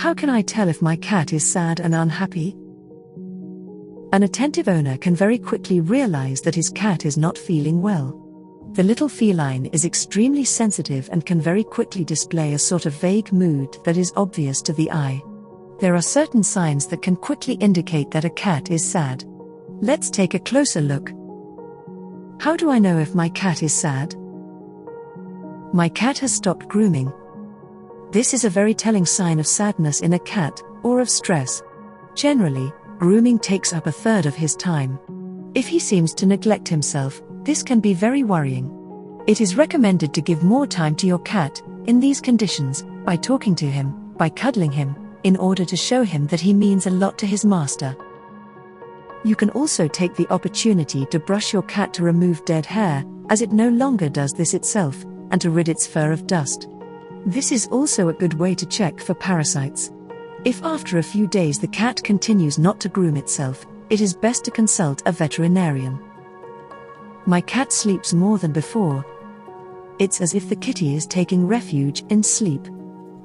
How can I tell if my cat is sad and unhappy? An attentive owner can very quickly realize that his cat is not feeling well. The little feline is extremely sensitive and can very quickly display a sort of vague mood that is obvious to the eye. There are certain signs that can quickly indicate that a cat is sad. Let's take a closer look. How do I know if my cat is sad? My cat has stopped grooming. This is a very telling sign of sadness in a cat, or of stress. Generally, grooming takes up a third of his time. If he seems to neglect himself, this can be very worrying. It is recommended to give more time to your cat, in these conditions, by talking to him, by cuddling him, in order to show him that he means a lot to his master. You can also take the opportunity to brush your cat to remove dead hair, as it no longer does this itself, and to rid its fur of dust. This is also a good way to check for parasites. If after a few days the cat continues not to groom itself, it is best to consult a veterinarian. My cat sleeps more than before. It's as if the kitty is taking refuge in sleep.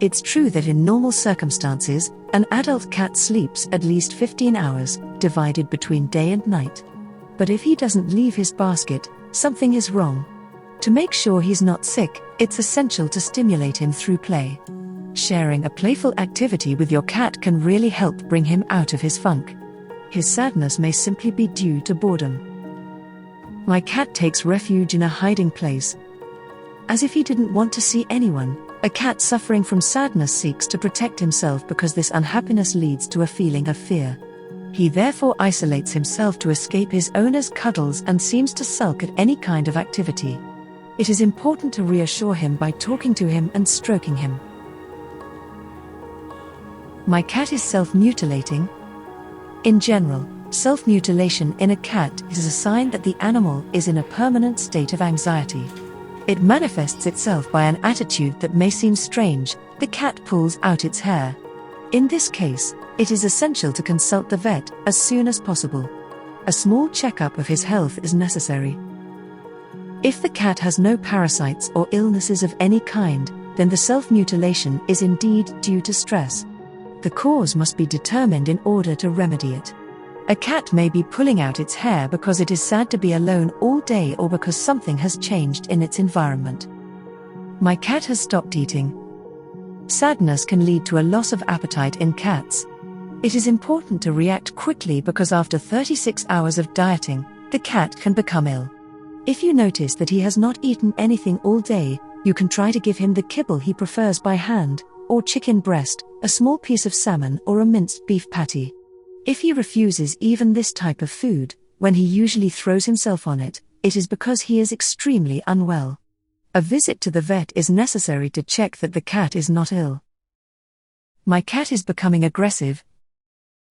It's true that in normal circumstances, an adult cat sleeps at least 15 hours, divided between day and night. But if he doesn't leave his basket, something is wrong. To make sure he's not sick, it's essential to stimulate him through play. Sharing a playful activity with your cat can really help bring him out of his funk. His sadness may simply be due to boredom. My cat takes refuge in a hiding place. As if he didn't want to see anyone, a cat suffering from sadness seeks to protect himself because this unhappiness leads to a feeling of fear. He therefore isolates himself to escape his owner's cuddles and seems to sulk at any kind of activity. It is important to reassure him by talking to him and stroking him. My cat is self-mutilating. In general, self-mutilation in a cat is a sign that the animal is in a permanent state of anxiety. It manifests itself by an attitude that may seem strange. The cat pulls out its hair. In this case, it is essential to consult the vet as soon as possible. A small checkup of his health is necessary. If the cat has no parasites or illnesses of any kind, then the self-mutilation is indeed due to stress. The cause must be determined in order to remedy it. A cat may be pulling out its hair because it is sad to be alone all day or because something has changed in its environment. My cat has stopped eating. Sadness can lead to a loss of appetite in cats. It is important to react quickly because after 36 hours of dieting, the cat can become ill. If you notice that he has not eaten anything all day, you can try to give him the kibble he prefers by hand, or chicken breast, a small piece of salmon or a minced beef patty. If he refuses even this type of food, when he usually throws himself on it, it is because he is extremely unwell. A visit to the vet is necessary to check that the cat is not ill. My cat is becoming aggressive.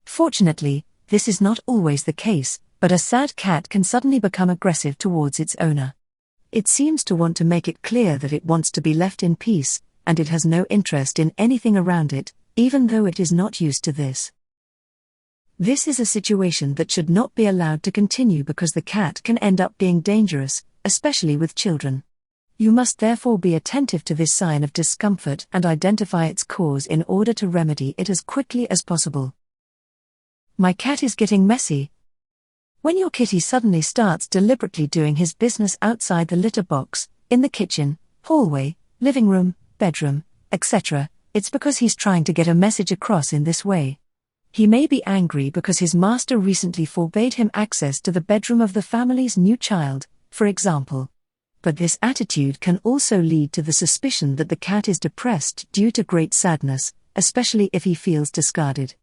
Fortunately, this is not always the case, but a sad cat can suddenly become aggressive towards its owner. It seems to want to make it clear that it wants to be left in peace, and it has no interest in anything around it, even though it is not used to this. This is a situation that should not be allowed to continue because the cat can end up being dangerous, especially with children. You must therefore be attentive to this sign of discomfort and identify its cause in order to remedy it as quickly as possible. My cat is getting messy. When your kitty suddenly starts deliberately doing his business outside the litter box, in the kitchen, hallway, living room, bedroom, etc., it's because he's trying to get a message across in this way. He may be angry because his master recently forbade him access to the bedroom of the family's new child, for example. But this attitude can also lead to the suspicion that the cat is depressed due to great sadness, especially if he feels discarded.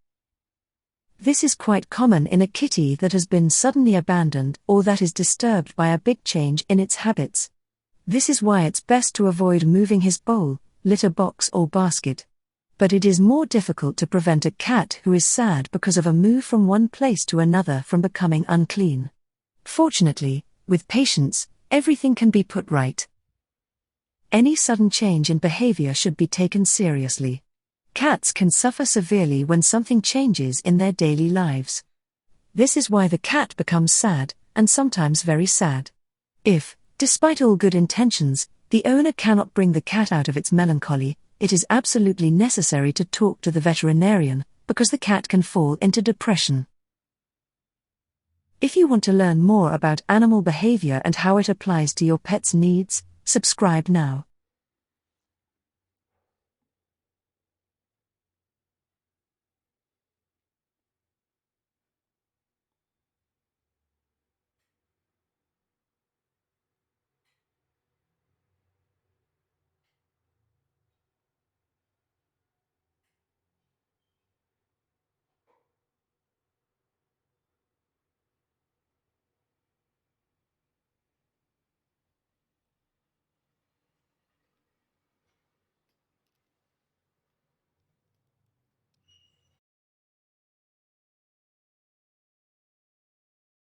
This is quite common in a kitty that has been suddenly abandoned or that is disturbed by a big change in its habits. This is why it's best to avoid moving his bowl, litter box or basket. But it is more difficult to prevent a cat who is sad because of a move from one place to another from becoming unclean. Fortunately, with patience, everything can be put right. Any sudden change in behavior should be taken seriously. Cats can suffer severely when something changes in their daily lives. This is why the cat becomes sad, and sometimes very sad. If, despite all good intentions, the owner cannot bring the cat out of its melancholy, it is absolutely necessary to talk to the veterinarian, because the cat can fall into depression. If you want to learn more about animal behavior and how it applies to your pet's needs, subscribe now.